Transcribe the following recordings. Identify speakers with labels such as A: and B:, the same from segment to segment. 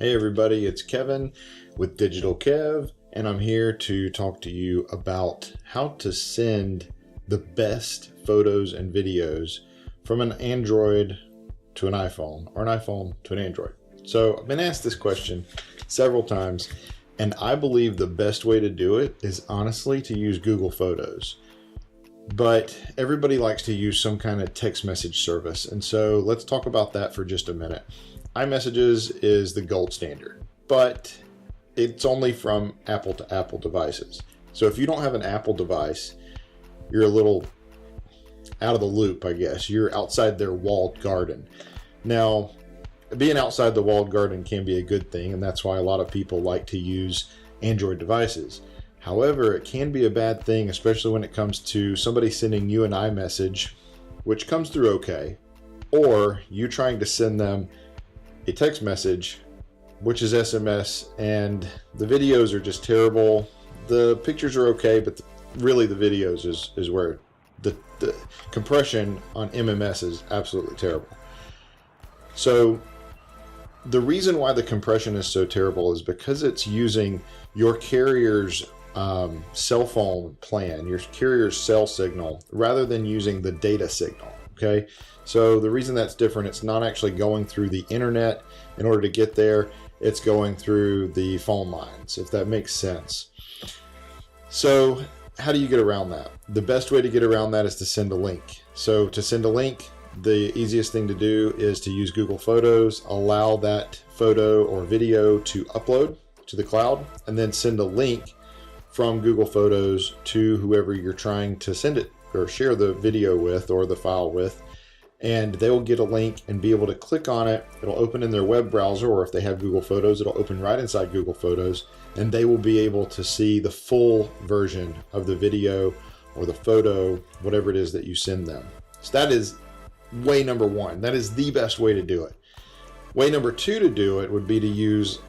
A: Hey everybody, it's Kevin with Digital Kev, and I'm here to talk to you about how to send the best photos and videos from an Android to an iPhone or an iPhone to an Android. So I've been asked this question several times, and I believe the best way to do it is honestly to use Google Photos. But everybody likes to use some kind of text message service, and so let's talk about that for just a minute. iMessages is the gold standard, but it's only from Apple to Apple devices. So if you don't have an Apple device, you're a little out of the loop, I guess. You're outside their walled garden. Now, being outside the walled garden can be a good thing, and that's why a lot of people like to use Android devices. However, it can be a bad thing, especially when it comes to somebody sending you an iMessage, which comes through okay, or you trying to send them a text message, which is SMS, and the videos are just terrible. The pictures are okay, but really the videos is where the compression on MMS is absolutely terrible. So the reason why the compression is so terrible is because it's using your carrier's cell phone plan, your carrier's cell signal, rather than using the data signal. Okay, so the reason that's different, it's not actually going through the internet in order to get there, it's going through the phone lines, if that makes sense. So how do you get around that? The best way to get around that is to send a link. So to send a link, the easiest thing to do is to use Google Photos, allow that photo or video to upload to the cloud, and then send a link from Google Photos to whoever you're trying to send it or share the video with or the file with, and they will get a link and be able to click on it. It'll open in their web browser, or if they have Google Photos, it'll open right inside Google Photos, and they will be able to see the full version of the video or the photo, whatever it is that you send them. So that is way number one. That is the best way to do it. Way number two to do it would be to use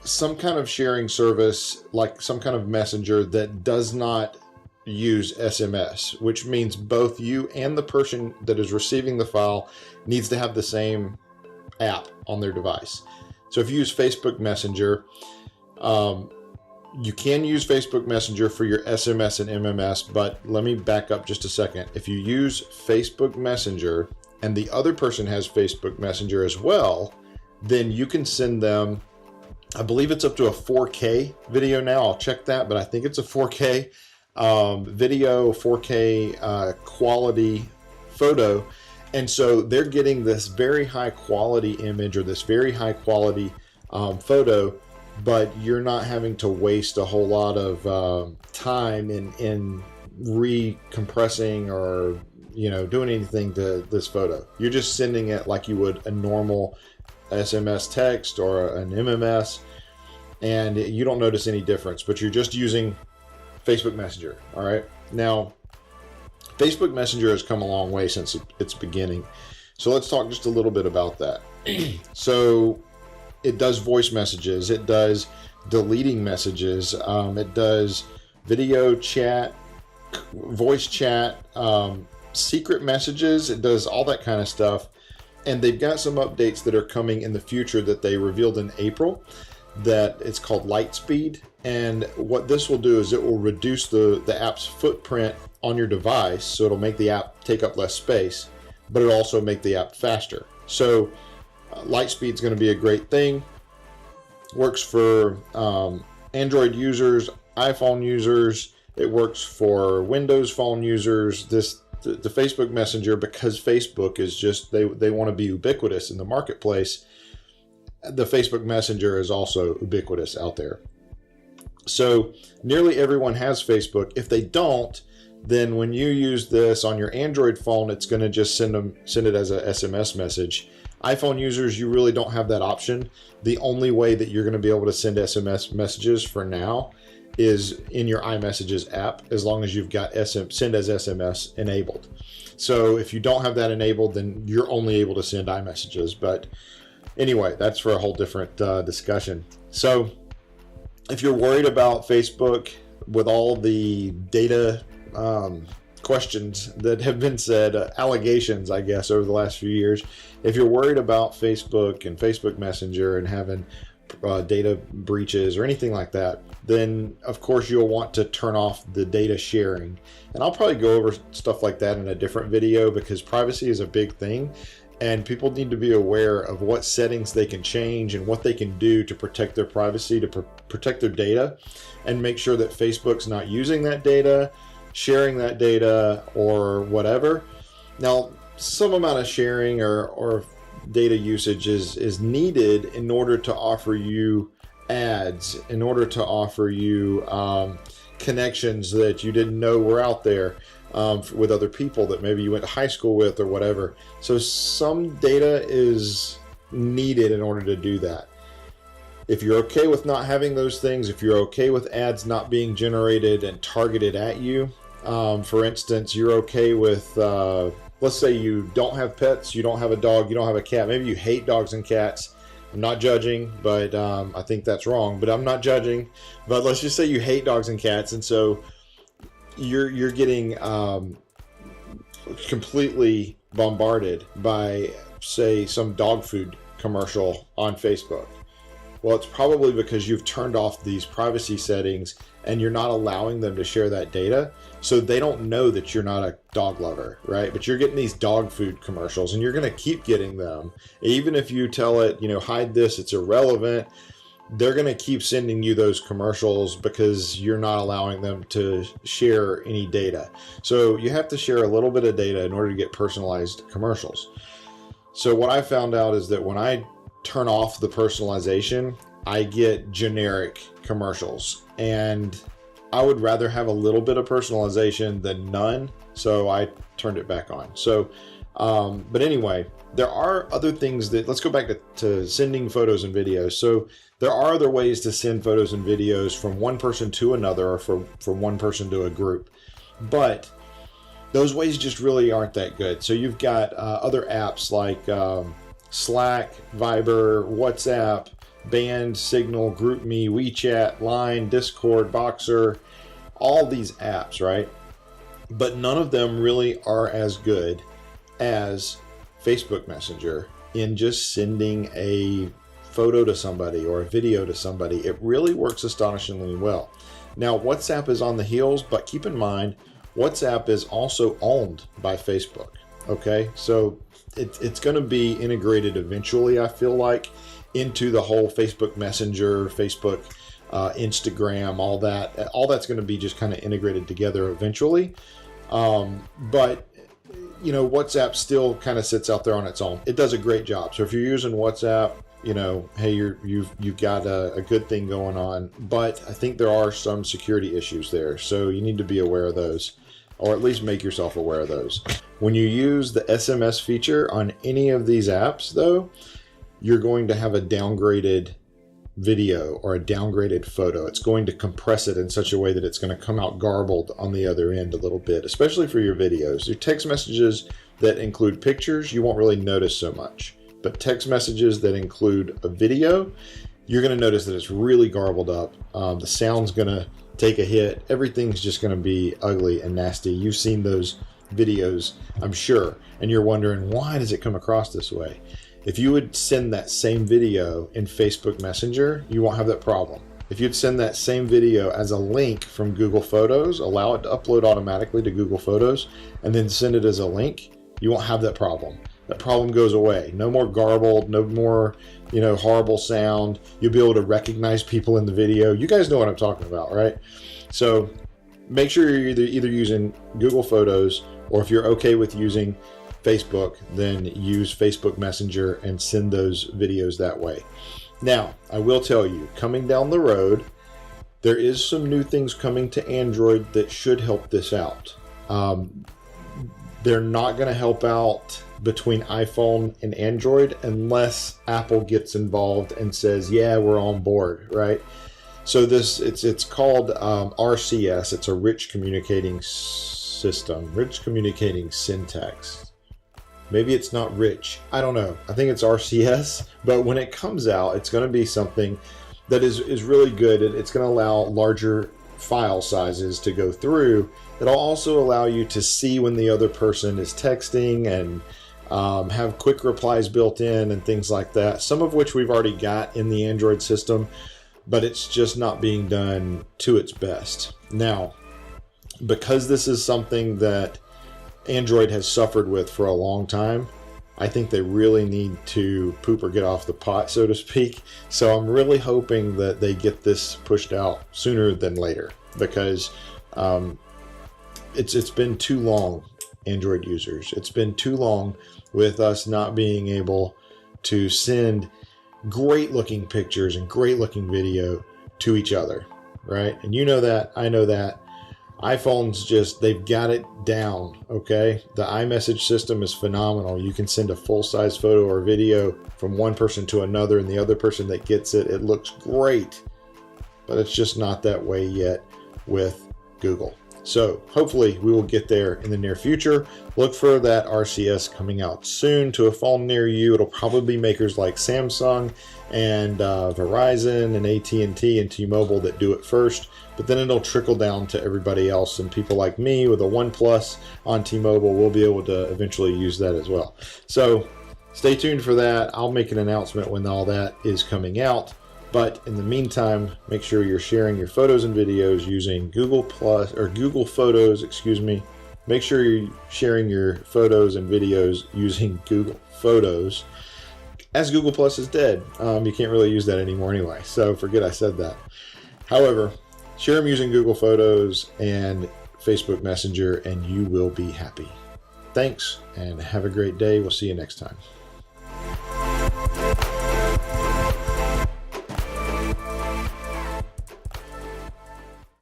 A: some kind of sharing service, like some kind of messenger that does not use SMS, which means both you and the person that is receiving the file needs to have the same app on their device. So if you use Facebook Messenger, you can use Facebook Messenger for your SMS and MMS, but let me back up just a second. If you use Facebook Messenger and the other person has Facebook Messenger as well, then you can send them, I believe it's up to a 4K video now. I'll check that, but I think it's a 4K video, 4K quality photo. And so they're getting this very high quality image or this very high quality photo, but you're not having to waste a whole lot of time in recompressing or doing anything to this photo. You're just sending it like you would a normal SMS text or an MMS, and you don't notice any difference, but you're just using Facebook Messenger. All right. Now, Facebook Messenger has come a long way since its beginning. So let's talk just a little bit about that. So it does voice messages. It does deleting messages. It does video chat, voice chat, secret messages. It does all that kind of stuff. And they've got some updates that are coming in the future that they revealed in April, that it's called Lightspeed. And what this will do is it will reduce the app's footprint on your device, so it'll make the app take up less space, but it'll also make the app faster. So Lightspeed is going to be a great thing. Works for Android users, iPhone users. It works for Windows phone users. The Facebook Messenger, because Facebook is just, they want to be ubiquitous in the marketplace. The Facebook Messenger is also ubiquitous out there. So nearly everyone has Facebook. If they don't, then when you use this on your Android phone, it's going to just send it as a SMS message. iPhone users, you really don't have that option. The only way that you're going to be able to send SMS messages for now is in your iMessages app, as long as you've got send as SMS enabled. So if you don't have that enabled, then you're only able to send iMessages. But anyway, that's for a whole different discussion. So if you're worried about Facebook with all the data questions that have been said, allegations, I guess, over the last few years. If you're worried about Facebook and Facebook Messenger and having data breaches or anything like that, then of course you'll want to turn off the data sharing. And I'll probably go over stuff like that in a different video, because privacy is a big thing and people need to be aware of what settings they can change and what they can do to protect their privacy, to protect their data, and make sure that Facebook's not using that data, sharing that data, or whatever. Now, some amount of sharing or data usage is needed in order to offer you ads, in order to offer you connections that you didn't know were out there with other people that maybe you went to high school with or whatever. So some data is needed in order to do that. If you're okay with not having those things, if you're okay with ads not being generated and targeted at you, for instance, you're okay with, let's say you don't have pets, you don't have a dog, you don't have a cat, maybe you hate dogs and cats. I'm not judging, but I think that's wrong, but I'm not judging. But let's just say you hate dogs and cats, and so you're getting completely bombarded by, say, some dog food commercial on Facebook. Well, it's probably because you've turned off these privacy settings and you're not allowing them to share that data. So they don't know that you're not a dog lover, right? But you're getting these dog food commercials and you're going to keep getting them. Even if you tell it, hide this, it's irrelevant, they're going to keep sending you those commercials because you're not allowing them to share any data. So you have to share a little bit of data in order to get personalized commercials. So what I found out is that when I turn off the personalization, I get generic commercials, and I would rather have a little bit of personalization than none, so I turned it back on. So but anyway, there are other things that, let's go back to sending photos and videos. So there are other ways to send photos and videos from one person to another, or from one person to a group, but those ways just really aren't that good. So you've got other apps like Slack, Viber, WhatsApp, Band, Signal, GroupMe, WeChat, Line, Discord, Boxer, all these apps, right? But none of them really are as good as Facebook Messenger in just sending a photo to somebody or a video to somebody. It really works astonishingly well. Now, WhatsApp is on the heels, but keep in mind, WhatsApp is also owned by Facebook. Okay, so it's going to be integrated eventually, I feel like, into the whole Facebook Messenger, Facebook, Instagram, all that's going to be just kind of integrated together eventually. But WhatsApp still kind of sits out there on its own. It does a great job. So if you're using WhatsApp, hey, you've got a good thing going on. But I think there are some security issues there, so you need to be aware of those, or at least make yourself aware of those. When you use the SMS feature on any of these apps, though, you're going to have a downgraded video or a downgraded photo. It's going to compress it in such a way that it's going to come out garbled on the other end a little bit, especially for your videos. Your text messages that include pictures, you won't really notice so much. But text messages that include a video, you're going to notice that it's really garbled up. The sound's going to take a hit. Everything's just going to be ugly and nasty. You've seen those videos, I'm sure, and you're wondering, why does it come across this way? If you would send that same video in Facebook Messenger, you won't have that problem. If you'd send that same video as a link from Google Photos, allow it to upload automatically to Google Photos, and then send it as a link, you won't have that problem. That problem goes away. No more garbled, no more, horrible sound. You'll be able to recognize people in the video. You guys know what I'm talking about, right? So make sure you're either using Google Photos, or if you're okay with using Facebook, then use Facebook Messenger and send those videos that way. Now, I will tell you, coming down the road, there is some new things coming to Android that should help this out. They're not going to help out between iPhone and Android unless Apple gets involved and says, yeah, we're on board, right? So it's called RCS. It's a rich communicating system, rich communicating syntax. Maybe it's not rich. I don't know. I think it's RCS, but when it comes out, it's going to be something that is really good. It's going to allow larger file sizes to go through. It'll also allow you to see when the other person is texting and have quick replies built in and things like that, some of which we've already got in the Android system, but it's just not being done to its best. Now, because this is something that Android has suffered with for a long time, I think they really need to poop or get off the pot, so to speak. So I'm really hoping that they get this pushed out sooner than later, because it's been too long, Android users. It's been too long with us not being able to send great looking pictures and great looking video to each other, right? And you know that, I know that. iPhones they've got it down, okay? The iMessage system is phenomenal. You can send a full-size photo or video from one person to another, and the other person that gets it, it looks great. But it's just not that way yet with Google. So hopefully we will get there in the near future. Look for that RCS coming out soon to a phone near you. It'll probably be makers like Samsung and Verizon and AT&T and T-Mobile that do it first, but then it'll trickle down to everybody else, and people like me with a OnePlus on T-Mobile will be able to eventually use that as well. So stay tuned for that. I'll make an announcement when all that is coming out. But in the meantime, make sure you're sharing your photos and videos using Google Photos, Make sure you're sharing your photos and videos using Google Photos, as Google Plus is dead. You can't really use that anymore anyway, so forget I said that. However, share them using Google Photos and Facebook Messenger, and you will be happy. Thanks, and have a great day. We'll see you next time.